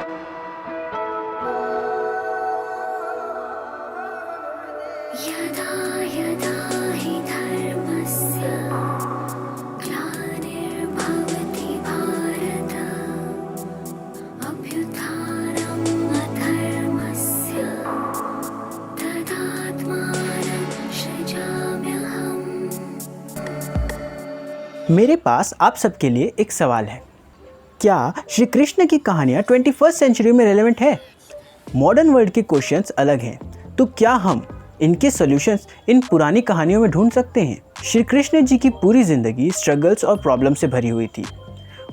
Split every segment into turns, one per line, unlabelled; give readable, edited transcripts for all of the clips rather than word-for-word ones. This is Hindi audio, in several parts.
यदा यदा हि धर्मस्य ग्लानिर्भवति भारत अभ्युत्थानम् अधर्मस्य तदात्मानं सृजाम्यहम्।
मेरे पास आप सबके लिए एक सवाल है। क्या श्री कृष्ण की कहानियाँ 21st सेंचुरी में रेलेवेंट है? मॉडर्न वर्ल्ड के क्वेश्चंस अलग हैं, तो क्या हम इनके सॉल्यूशंस इन पुरानी कहानियों में ढूंढ सकते हैं? श्री कृष्ण जी की पूरी ज़िंदगी स्ट्रगल्स और प्रॉब्लम से भरी हुई थी।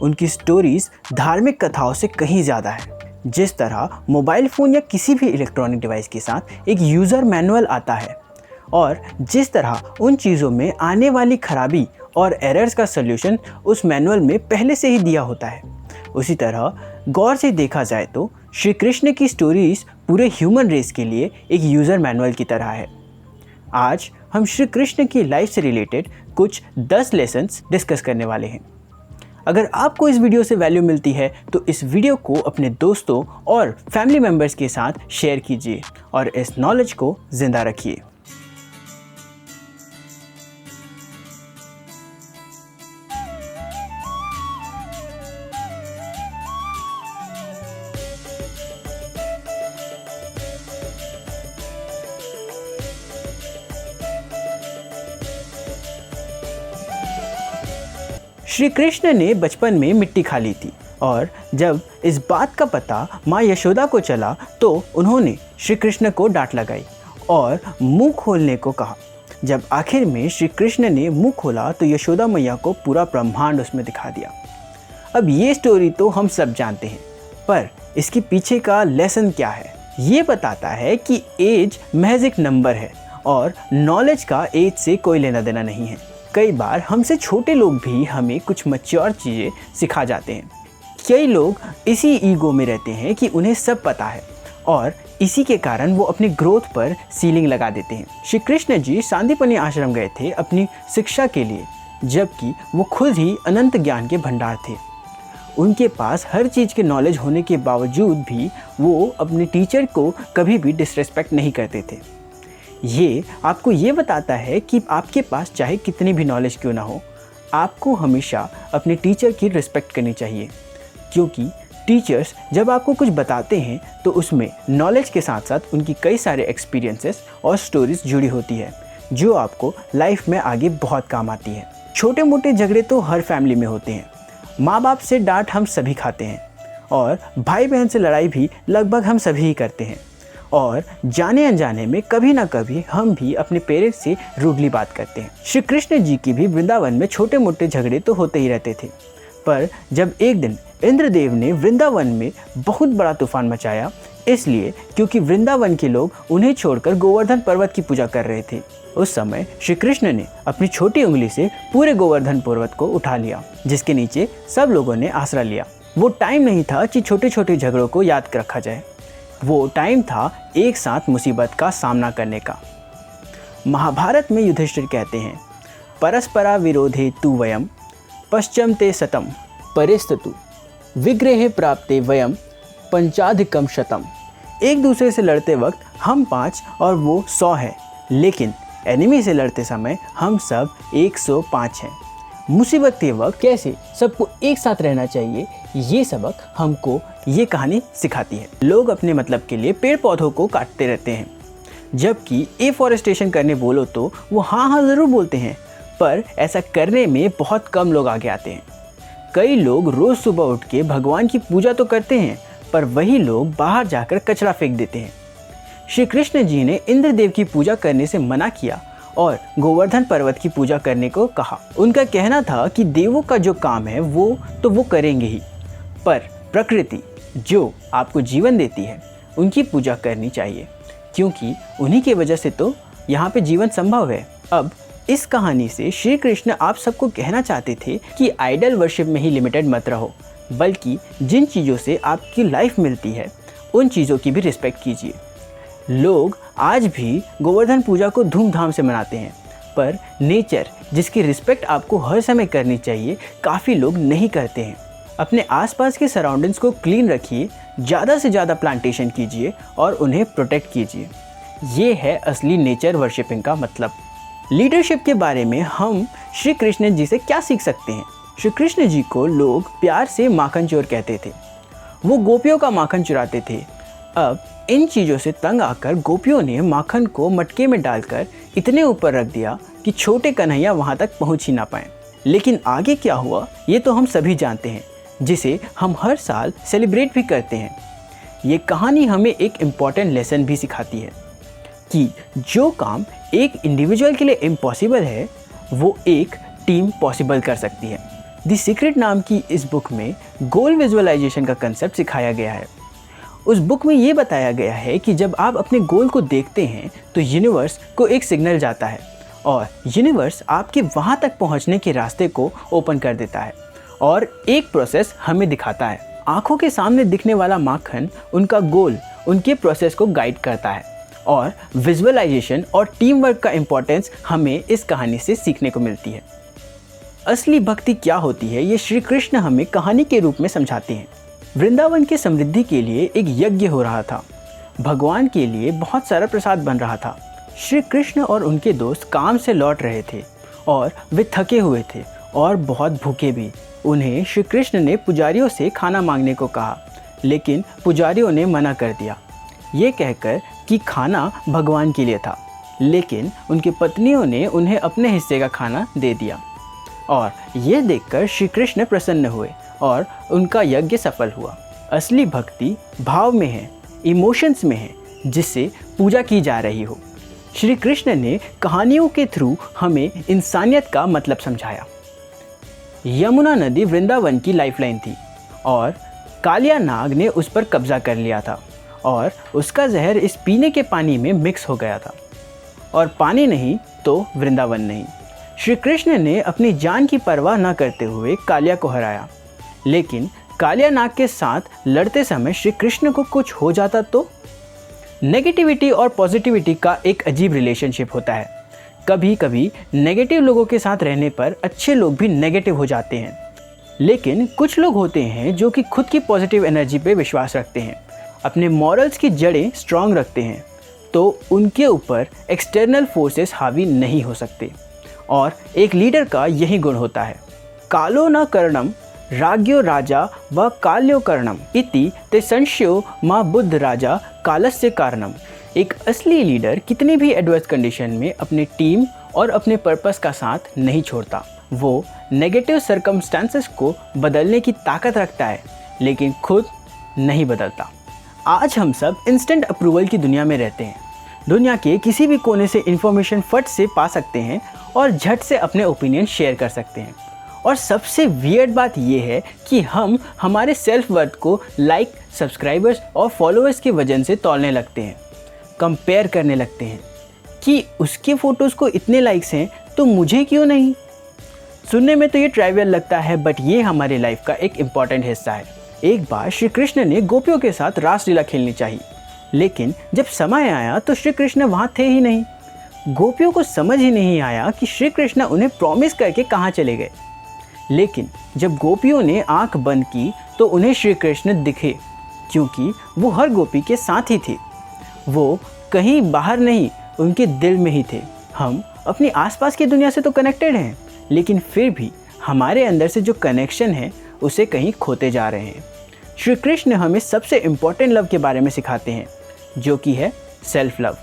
उनकी स्टोरीज धार्मिक कथाओं से कहीं ज़्यादा है। जिस तरह मोबाइल फ़ोन या किसी भी इलेक्ट्रॉनिक डिवाइस के साथ एक यूज़र मैनुअल आता है और जिस तरह उन चीज़ों में आने वाली खराबी और एरर्स का सल्यूशन उस मैनुअल में पहले से ही दिया होता है, उसी तरह गौर से देखा जाए तो श्री कृष्ण की स्टोरीज पूरे ह्यूमन रेस के लिए एक यूज़र मैनुअल की तरह है। आज हम श्री कृष्ण की लाइफ से रिलेटेड कुछ 10 लेसन्स डिस्कस करने वाले हैं। अगर आपको इस वीडियो से वैल्यू मिलती है तो इस वीडियो को अपने दोस्तों और फैमिली मेम्बर्स के साथ शेयर कीजिए और इस नॉलेज को ज़िंदा रखिए। श्री कृष्ण ने बचपन में मिट्टी खा ली थी और जब इस बात का पता माँ यशोदा को चला तो उन्होंने श्री कृष्ण को डांट लगाई और मुंह खोलने को कहा। जब आखिर में श्री कृष्ण ने मुंह खोला तो यशोदा मैया को पूरा ब्रह्मांड उसमें दिखा दिया। अब ये स्टोरी तो हम सब जानते हैं, पर इसके पीछे का लेसन क्या है? ये बताता है कि एज महज एक नंबर है और नॉलेज का एज से कोई लेना देना नहीं है। कई बार हमसे छोटे लोग भी हमें कुछ मैच्योर चीज़ें सिखा जाते हैं। कई लोग इसी ईगो में रहते हैं कि उन्हें सब पता है और इसी के कारण वो अपनी ग्रोथ पर सीलिंग लगा देते हैं। श्री कृष्ण जी सांदीपनि आश्रम गए थे अपनी शिक्षा के लिए, जबकि वो खुद ही अनंत ज्ञान के भंडार थे। उनके पास हर चीज़ के नॉलेज होने के बावजूद भी वो अपने टीचर को कभी भी डिसरिस्पेक्ट नहीं करते थे। ये आपको ये बताता है कि आपके पास चाहे कितनी भी नॉलेज क्यों ना हो, आपको हमेशा अपने टीचर की रिस्पेक्ट करनी चाहिए, क्योंकि टीचर्स जब आपको कुछ बताते हैं तो उसमें नॉलेज के साथ साथ उनकी कई सारे एक्सपीरियंसेस और स्टोरीज जुड़ी होती है जो आपको लाइफ में आगे बहुत काम आती है। छोटे मोटे झगड़े तो हर फैमिली में होते हैं। माँ बाप से डांट हम सभी खाते हैं और भाई बहन से लड़ाई भी लगभग हम सभी ही करते हैं और जाने अनजाने में कभी ना कभी हम भी अपने पेरेंट्स से रूडली बात करते हैं। श्री कृष्ण जी की भी वृंदावन में छोटे मोटे झगड़े तो होते ही रहते थे, पर जब एक दिन इंद्रदेव ने वृंदावन में बहुत बड़ा तूफान मचाया, इसलिए क्योंकि वृंदावन के लोग उन्हें छोड़कर गोवर्धन पर्वत की पूजा कर रहे थे। उस समय श्री कृष्ण ने अपनी छोटी उंगली से पूरे गोवर्धन पर्वत को उठा लिया, जिसके नीचे सब लोगों ने आसरा लिया। वो टाइम नहीं था कि छोटे छोटे झगड़ों को याद रखा जाए, वो टाइम था एक साथ मुसीबत का सामना करने का। महाभारत में युधिष्ठिर कहते हैं, परस्परा विरोधे तु वयम पश्चम ते सतम परिस्तु विग्रहे प्राप्ते वयम पंचाधिकम शतम। एक दूसरे से लड़ते वक्त हम 5 और वो 100 है, लेकिन एनिमी से लड़ते समय हम सब 105 हैं। मुसीबत के वक्त कैसे सबको एक साथ रहना चाहिए, ये सबक हमको ये कहानी सिखाती है। लोग अपने मतलब के लिए पेड़ पौधों को काटते रहते हैं, जबकि एफॉरेस्टेशन करने बोलो तो वो हाँ ज़रूर बोलते हैं, पर ऐसा करने में बहुत कम लोग आगे आते हैं। कई लोग रोज़ सुबह उठ के भगवान की पूजा तो करते हैं, पर वही लोग बाहर जाकर कचरा फेंक देते हैं। श्री कृष्ण जी ने इंद्रदेव की पूजा करने से मना किया और गोवर्धन पर्वत की पूजा करने को कहा। उनका कहना था कि देवों का जो काम है वो करेंगे ही, पर प्रकृति जो आपको जीवन देती है उनकी पूजा करनी चाहिए, क्योंकि उन्हीं की वजह से तो यहाँ पे जीवन संभव है। अब इस कहानी से श्री कृष्ण आप सबको कहना चाहते थे कि आइडल वर्शिप में ही लिमिटेड मत रहो, बल्कि जिन चीज़ों से आपकी लाइफ मिलती है उन चीज़ों की भी रिस्पेक्ट कीजिए। लोग आज भी गोवर्धन पूजा को धूमधाम से मनाते हैं, पर नेचर जिसकी रिस्पेक्ट आपको हर समय करनी चाहिए काफ़ी लोग नहीं करते हैं। अपने आसपास के सराउंडिंग्स को क्लीन रखिए, ज़्यादा से ज़्यादा प्लांटेशन कीजिए और उन्हें प्रोटेक्ट कीजिए। ये है असली नेचर वर्शिपिंग का मतलब। लीडरशिप के बारे में हम श्री कृष्ण जी से क्या सीख सकते हैं? श्री कृष्ण जी को लोग प्यार से माखन चोर कहते थे। वो गोपियों का माखन चुराते थे। अब इन चीज़ों से तंग आकर गोपियों ने माखन को मटके में डालकर इतने ऊपर रख दिया कि छोटे कन्हैया वहाँ तक पहुँच ही ना पाए। लेकिन आगे क्या हुआ ये तो हम सभी जानते हैं, जिसे हम हर साल सेलिब्रेट भी करते हैं। ये कहानी हमें एक इम्पॉर्टेंट लेसन भी सिखाती है कि जो काम एक इंडिविजुअल के लिए इम्पॉसिबल है वो एक टीम पॉसिबल कर सकती है। द सीक्रेट नाम की इस बुक में गोल विजुअलाइजेशन का कंसेप्ट सिखाया गया है। उस बुक में ये बताया गया है कि जब आप अपने गोल को देखते हैं तो यूनिवर्स को एक सिग्नल जाता है और यूनिवर्स आपके वहाँ तक पहुँचने के रास्ते को ओपन कर देता है और एक प्रोसेस हमें दिखाता है। आँखों के सामने दिखने वाला माखन उनका गोल, उनके प्रोसेस को गाइड करता है और विजुअलाइजेशन और टीम वर्क का इम्पोर्टेंस हमें इस कहानी से सीखने को मिलती है। असली भक्ति क्या होती है ये श्री कृष्ण हमें कहानी के रूप में समझाते हैं। वृंदावन की समृद्धि के लिए एक यज्ञ हो रहा था। भगवान के लिए बहुत सारा प्रसाद बन रहा था। श्री कृष्ण और उनके दोस्त काम से लौट रहे थे और वे थके हुए थे और बहुत भूखे भी। उन्हें श्री कृष्ण ने पुजारियों से खाना मांगने को कहा, लेकिन पुजारियों ने मना कर दिया, ये कहकर कि खाना भगवान के लिए था। लेकिन उनकी पत्नियों ने उन्हें अपने हिस्से का खाना दे दिया और ये देखकर श्री कृष्ण प्रसन्न हुए और उनका यज्ञ सफल हुआ। असली भक्ति भाव में है, इमोशंस में है, जिससे पूजा की जा रही हो। श्री कृष्ण ने कहानियों के थ्रू हमें इंसानियत का मतलब समझाया। यमुना नदी वृंदावन की लाइफलाइन थी और कालिया नाग ने उस पर कब्जा कर लिया था और उसका जहर इस पीने के पानी में मिक्स हो गया था और पानी नहीं तो वृंदावन नहीं। श्री कृष्ण ने अपनी जान की परवाह न करते हुए कालिया को हराया, लेकिन कालिया नाग के साथ लड़ते समय श्री कृष्ण को कुछ हो जाता तो? नेगेटिविटी और पॉजिटिविटी का एक अजीब रिलेशनशिप होता है। कभी कभी नेगेटिव लोगों के साथ रहने पर अच्छे लोग भी नेगेटिव हो जाते हैं, लेकिन कुछ लोग होते हैं जो कि खुद की पॉजिटिव एनर्जी पे विश्वास रखते हैं, अपने मॉरल्स की जड़ें स्ट्रांग रखते हैं, तो उनके ऊपर एक्सटर्नल फोर्सेस हावी नहीं हो सकते। और एक लीडर का यही गुण होता है। कालो न कर्णम राज्ञो राजा व काल्यो कर्णम इति ते संशयो माँ बुद्ध राजा कालस्य कारणम। एक असली लीडर कितनी भी एडवर्स कंडीशन में अपनी टीम और अपने पर्पस का साथ नहीं छोड़ता। वो नेगेटिव सर्कमस्टेंसेस को बदलने की ताकत रखता है, लेकिन खुद नहीं बदलता। आज हम सब इंस्टेंट अप्रूवल की दुनिया में रहते हैं। दुनिया के किसी भी कोने से इंफॉर्मेशन फट से पा सकते हैं और झट से अपने ओपिनियन शेयर कर सकते हैं। और सबसे वियर्ड बात यह है कि हम हमारे सेल्फ वर्थ को लाइक, सब्सक्राइबर्स और फॉलोअर्स के वजन से तौलने लगते हैं। कंपेयर करने लगते हैं कि उसके फ़ोटोज़ को इतने लाइक्स हैं तो मुझे क्यों नहीं। सुनने में तो ये ट्राइवियल लगता है, बट ये हमारी लाइफ का एक इम्पॉर्टेंट हिस्सा है। एक बार श्री कृष्ण ने गोपियों के साथ रासलीला खेलनी चाहिए, लेकिन जब समय आया तो श्री कृष्ण वहाँ थे ही नहीं। गोपियों को समझ ही नहीं आया कि श्री कृष्ण उन्हें प्रॉमिस करके कहाँ चले गए। लेकिन जब गोपियों ने आंख बंद की तो उन्हें श्री कृष्ण दिखे, क्योंकि वो हर गोपी के साथ ही थे। वो कहीं बाहर नहीं, उनके दिल में ही थे। हम अपनी आसपास की दुनिया से तो कनेक्टेड हैं, लेकिन फिर भी हमारे अंदर से जो कनेक्शन है उसे कहीं खोते जा रहे हैं। श्री कृष्ण हमें सबसे इम्पॉर्टेंट लव के बारे में सिखाते हैं, जो कि है सेल्फ लव,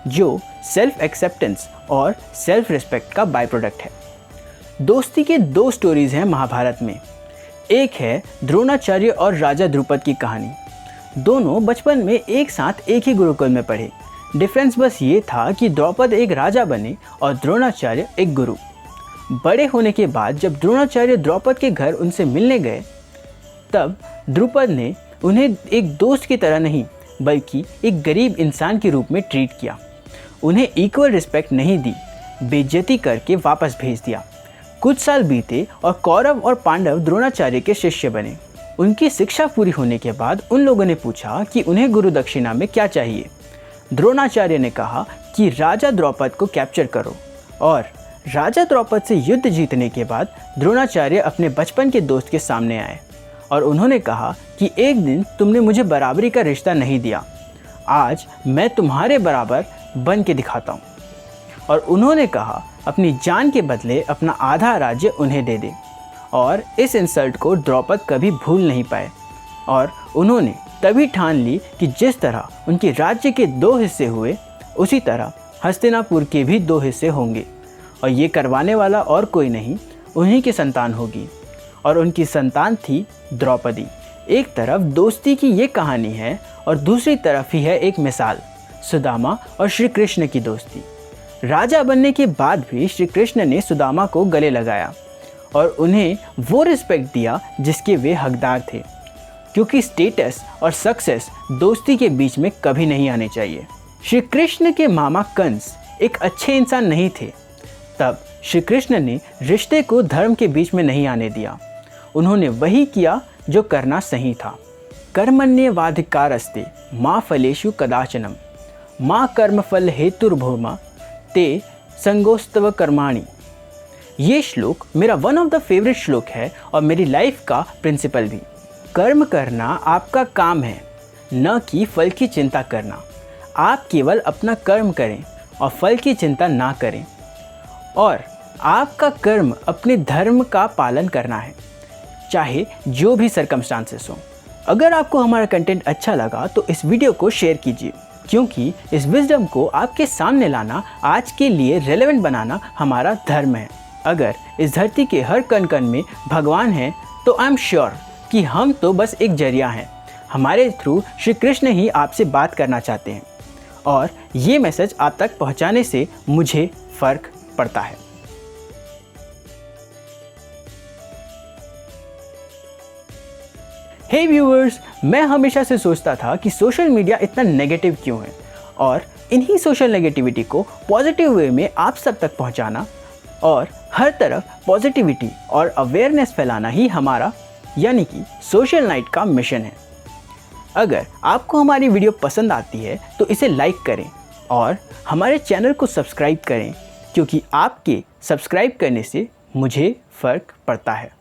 जो सेल्फ एक्सेप्टेंस और सेल्फ रिस्पेक्ट का बाय प्रोडक्ट है। दोस्ती के दो स्टोरीज हैं महाभारत में। एक है द्रोणाचार्य और राजा द्रुपद की कहानी। दोनों बचपन में एक साथ एक ही गुरुकुल में पढ़े। डिफरेंस बस ये था कि द्रुपद एक राजा बने और द्रोणाचार्य एक गुरु। बड़े होने के बाद जब द्रोणाचार्य द्रुपद के घर उनसे मिलने गए, तब द्रुपद ने उन्हें एक दोस्त की तरह नहीं बल्कि एक गरीब इंसान के रूप में ट्रीट किया। उन्हें इक्वल रिस्पेक्ट नहीं दी, बेइज्जती करके वापस भेज दिया। कुछ साल बीते और कौरव और पांडव द्रोणाचार्य के शिष्य बने। उनकी शिक्षा पूरी होने के बाद उन लोगों ने पूछा कि उन्हें गुरु दक्षिणा में क्या चाहिए। द्रोणाचार्य ने कहा कि राजा द्रुपद को कैप्चर करो, और राजा द्रुपद से युद्ध जीतने के बाद द्रोणाचार्य अपने बचपन के दोस्त के सामने आए और उन्होंने कहा कि एक दिन तुमने मुझे बराबरी का रिश्ता नहीं दिया, आज मैं तुम्हारे बराबर बन के दिखाता हूँ। और उन्होंने कहा अपनी जान के बदले अपना आधा राज्य उन्हें दे दे। और इस इंसल्ट को द्रौपद कभी भूल नहीं पाए और उन्होंने तभी ठान ली कि जिस तरह उनके राज्य के 2 हिस्से हुए उसी तरह हस्तिनापुर के भी 2 हिस्से होंगे और ये करवाने वाला और कोई नहीं, उन्हीं की संतान होगी। और उनकी संतान थी द्रौपदी। एक तरफ दोस्ती की ये कहानी है और दूसरी तरफ ही है एक मिसाल, सुदामा और श्री कृष्ण की दोस्ती। राजा बनने के बाद भी श्री कृष्ण ने सुदामा को गले लगाया और उन्हें वो रिस्पेक्ट दिया जिसके वे हकदार थे, क्योंकि स्टेटस और सक्सेस दोस्ती के बीच में कभी नहीं आने चाहिए। श्री कृष्ण के मामा कंस एक अच्छे इंसान नहीं थे, तब श्री कृष्ण ने रिश्ते को धर्म के बीच में नहीं आने दिया। उन्होंने वही किया जो करना सही था। कर्मण्येवाधिकारस्ते मा फलेषु कदाचनम मा कर्मफल हेतुर्भूमा ते संगोस्तव कर्माणि। ये श्लोक मेरा वन ऑफ द फेवरेट श्लोक है और मेरी लाइफ का प्रिंसिपल भी। कर्म करना आपका काम है, न कि फल की चिंता करना। आप केवल अपना कर्म करें और फल की चिंता ना करें। और आपका कर्म अपने धर्म का पालन करना है, चाहे जो भी सर्कमस्टांसेस हो। अगर आपको हमारा कंटेंट अच्छा लगा तो इस वीडियो को शेयर कीजिए, क्योंकि इस विजडम को आपके सामने लाना, आज के लिए रेलेवेंट बनाना हमारा धर्म है। अगर इस धरती के हर कण कण में भगवान है तो आई एम श्योर कि हम तो बस एक जरिया हैं। हमारे थ्रू श्री कृष्ण ही आपसे बात करना चाहते हैं और ये मैसेज आप तक पहुंचाने से मुझे फ़र्क पड़ता है। हे व्यूअर्स, मैं हमेशा से सोचता था कि सोशल मीडिया इतना नेगेटिव क्यों है और इन्हीं सोशल नेगेटिविटी को पॉजिटिव वे में आप सब तक पहुंचाना और हर तरफ पॉजिटिविटी और अवेयरनेस फैलाना ही हमारा यानी कि सोशल नाइट का मिशन है। अगर आपको हमारी वीडियो पसंद आती है तो इसे लाइक करें और हमारे चैनल को सब्सक्राइब करें, क्योंकि आपके सब्सक्राइब करने से मुझे फ़र्क पड़ता है।